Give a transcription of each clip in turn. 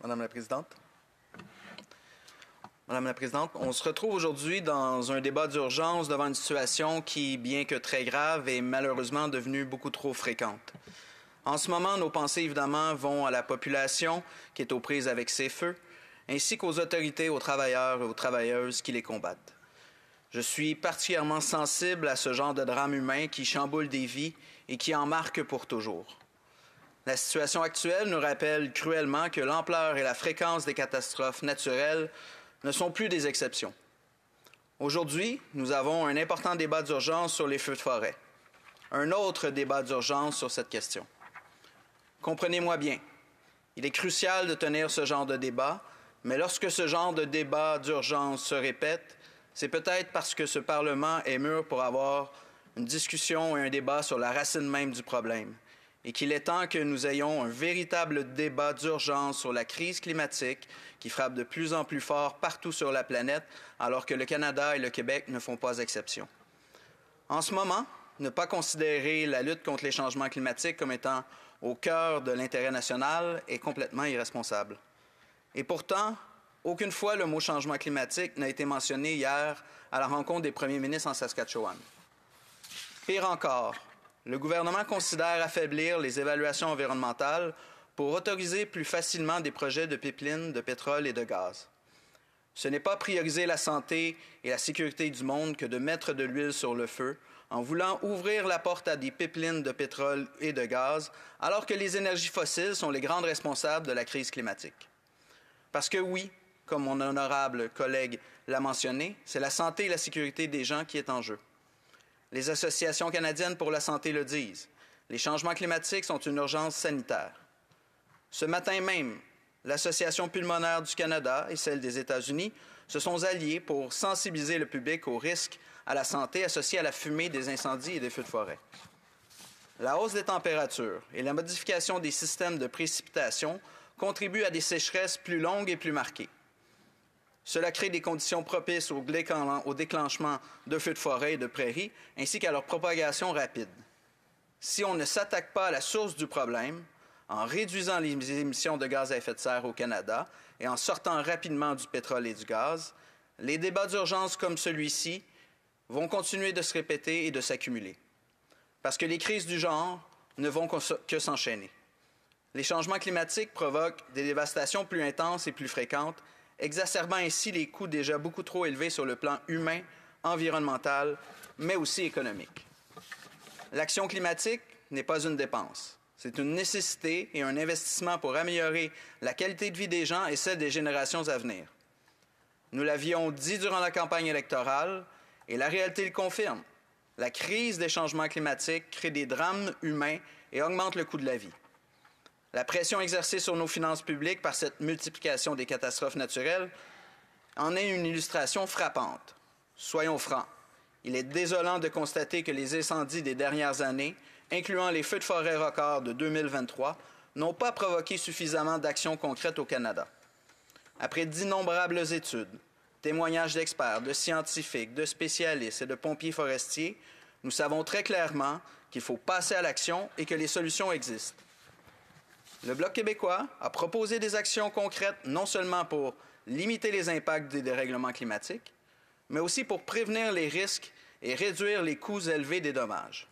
Madame la Présidente. Madame la Présidente, on se retrouve aujourd'hui dans un débat d'urgence devant une situation qui, bien que très grave, est malheureusement devenue beaucoup trop fréquente. En ce moment, nos pensées, évidemment, vont à la population qui est aux prises avec ces feux, ainsi qu'aux autorités, aux travailleurs et aux travailleuses qui les combattent. Je suis particulièrement sensible à ce genre de drame humain qui chamboule des vies et qui en marque pour toujours. La situation actuelle nous rappelle cruellement que l'ampleur et la fréquence des catastrophes naturelles ne sont plus des exceptions. Aujourd'hui, nous avons un important débat d'urgence sur les feux de forêt. Un autre débat d'urgence sur cette question. Comprenez-moi bien, il est crucial de tenir ce genre de débat, mais lorsque ce genre de débat d'urgence se répète, c'est peut-être parce que ce Parlement est mûr pour avoir une discussion et un débat sur la racine même du problème, et qu'il est temps que nous ayons un véritable débat d'urgence sur la crise climatique qui frappe de plus en plus fort partout sur la planète, alors que le Canada et le Québec ne font pas exception. En ce moment, ne pas considérer la lutte contre les changements climatiques comme étant au cœur de l'intérêt national est complètement irresponsable. Et pourtant, aucune fois le mot changement climatique n'a été mentionné hier à la rencontre des premiers ministres en Saskatchewan. Pire encore, le gouvernement considère affaiblir les évaluations environnementales pour autoriser plus facilement des projets de pipelines de pétrole et de gaz. Ce n'est pas prioriser la santé et la sécurité du monde que de mettre de l'huile sur le feu en voulant ouvrir la porte à des pipelines de pétrole et de gaz, alors que les énergies fossiles sont les grandes responsables de la crise climatique. Parce que oui, comme mon honorable collègue l'a mentionné, c'est la santé et la sécurité des gens qui est en jeu. Les associations canadiennes pour la santé le disent. Les changements climatiques sont une urgence sanitaire. Ce matin même, l'Association pulmonaire du Canada et celle des États-Unis se sont alliées pour sensibiliser le public aux risques à la santé associés à la fumée des incendies et des feux de forêt. La hausse des températures et la modification des systèmes de précipitation contribuent à des sécheresses plus longues et plus marquées. Cela crée des conditions propices au déclenchement de feux de forêt et de prairies, ainsi qu'à leur propagation rapide. Si on ne s'attaque pas à la source du problème, en réduisant les émissions de gaz à effet de serre au Canada et en sortant rapidement du pétrole et du gaz, les débats d'urgence comme celui-ci vont continuer de se répéter et de s'accumuler. Parce que les crises du genre ne vont que s'enchaîner. Les changements climatiques provoquent des dévastations plus intenses et plus fréquentes, exacerbant ainsi les coûts déjà beaucoup trop élevés sur le plan humain, environnemental, mais aussi économique. L'action climatique n'est pas une dépense. C'est une nécessité et un investissement pour améliorer la qualité de vie des gens et celle des générations à venir. Nous l'avions dit durant la campagne électorale, et la réalité le confirme. La crise des changements climatiques crée des drames humains et augmente le coût de la vie. La pression exercée sur nos finances publiques par cette multiplication des catastrophes naturelles en est une illustration frappante. Soyons francs, il est désolant de constater que les incendies des dernières années, incluant les feux de forêt records de 2023, n'ont pas provoqué suffisamment d'actions concrètes au Canada. Après d'innombrables études, témoignages d'experts, de scientifiques, de spécialistes et de pompiers forestiers, nous savons très clairement qu'il faut passer à l'action et que les solutions existent. Le Bloc québécois a proposé des actions concrètes non seulement pour limiter les impacts des dérèglements climatiques, mais aussi pour prévenir les risques et réduire les coûts élevés des dommages.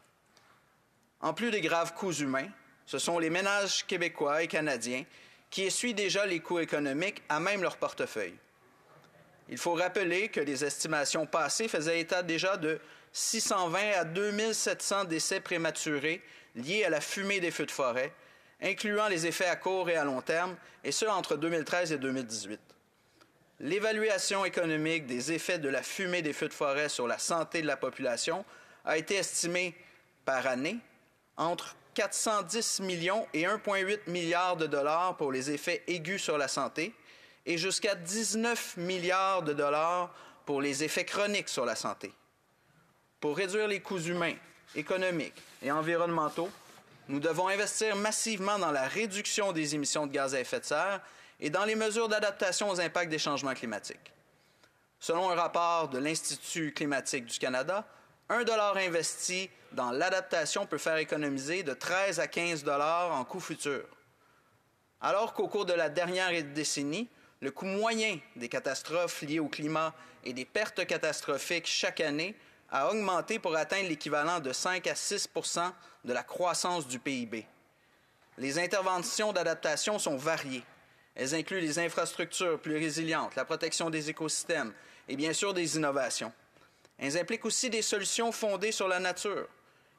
En plus des graves coûts humains, ce sont les ménages québécois et canadiens qui essuient déjà les coûts économiques à même leur portefeuille. Il faut rappeler que les estimations passées faisaient état déjà de 620 à 2700 décès prématurés liés à la fumée des feux de forêt, incluant les effets à court et à long terme, et ce entre 2013 et 2018. L'évaluation économique des effets de la fumée des feux de forêt sur la santé de la population a été estimée par année entre 410 millions et 1,8 milliard de dollars pour les effets aigus sur la santé et jusqu'à 19 milliards de dollars pour les effets chroniques sur la santé. Pour réduire les coûts humains, économiques et environnementaux, nous devons investir massivement dans la réduction des émissions de gaz à effet de serre et dans les mesures d'adaptation aux impacts des changements climatiques. Selon un rapport de l'Institut climatique du Canada, 1 $ investi dans l'adaptation peut faire économiser de 13 à 15 $ en coûts futurs. Alors qu'au cours de la dernière décennie, le coût moyen des catastrophes liées au climat et des pertes catastrophiques chaque année a augmenté pour atteindre l'équivalent de 5 à 6 de la croissance du PIB. Les interventions d'adaptation sont variées. Elles incluent les infrastructures plus résilientes, la protection des écosystèmes et bien sûr des innovations. Elles impliquent aussi des solutions fondées sur la nature,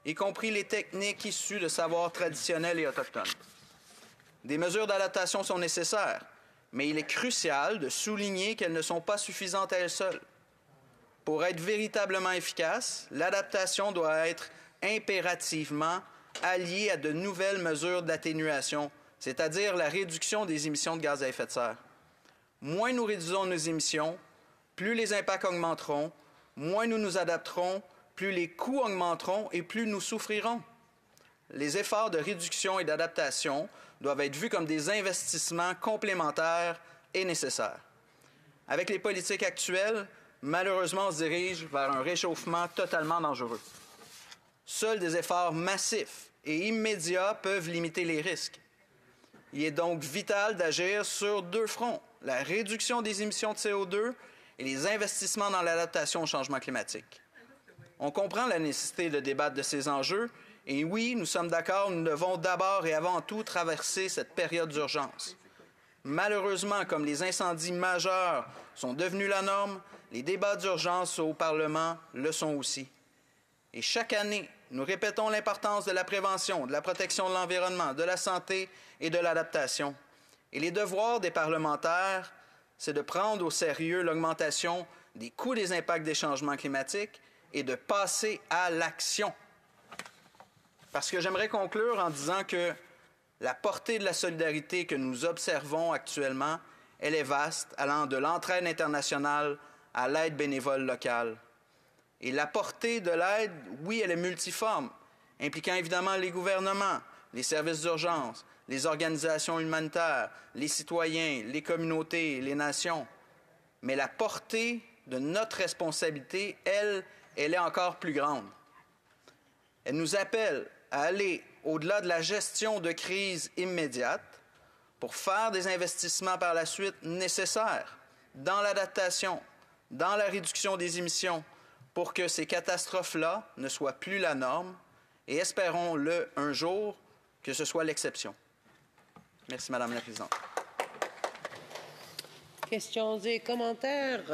y compris les techniques issues de savoirs traditionnels et autochtones. Des mesures d'adaptation sont nécessaires, mais il est crucial de souligner qu'elles ne sont pas suffisantes à elles seules. Pour être véritablement efficace, l'adaptation doit être impérativement alliée à de nouvelles mesures d'atténuation, c'est-à-dire la réduction des émissions de gaz à effet de serre. Moins nous réduisons nos émissions, plus les impacts augmenteront, moins nous nous adapterons, plus les coûts augmenteront et plus nous souffrirons. Les efforts de réduction et d'adaptation doivent être vus comme des investissements complémentaires et nécessaires. Avec les politiques actuelles, malheureusement, on se dirige vers un réchauffement totalement dangereux. Seuls des efforts massifs et immédiats peuvent limiter les risques. Il est donc vital d'agir sur deux fronts, la réduction des émissions de CO2 et les investissements dans l'adaptation au changement climatique. On comprend la nécessité de débattre de ces enjeux, et oui, nous sommes d'accord, nous devons d'abord et avant tout traverser cette période d'urgence. Malheureusement, comme les incendies majeurs sont devenus la norme, les débats d'urgence au Parlement le sont aussi. Et chaque année, nous répétons l'importance de la prévention, de la protection de l'environnement, de la santé et de l'adaptation. Et les devoirs des parlementaires, c'est de prendre au sérieux l'augmentation des coûts des impacts des changements climatiques et de passer à l'action. Parce que j'aimerais conclure en disant que la portée de la solidarité que nous observons actuellement, elle est vaste, allant de l'entraide internationale à l'aide bénévole locale. Et la portée de l'aide, oui, elle est multiforme, impliquant évidemment les gouvernements, les services d'urgence, les organisations humanitaires, les citoyens, les communautés, les nations. Mais la portée de notre responsabilité, elle est encore plus grande. Elle nous appelle à aller au-delà de la gestion de crise immédiate pour faire des investissements par la suite nécessaires dans l'adaptation, dans la réduction des émissions, pour que ces catastrophes-là ne soient plus la norme et espérons-le un jour que ce soit l'exception. Merci, Madame la Présidente. Questions et commentaires.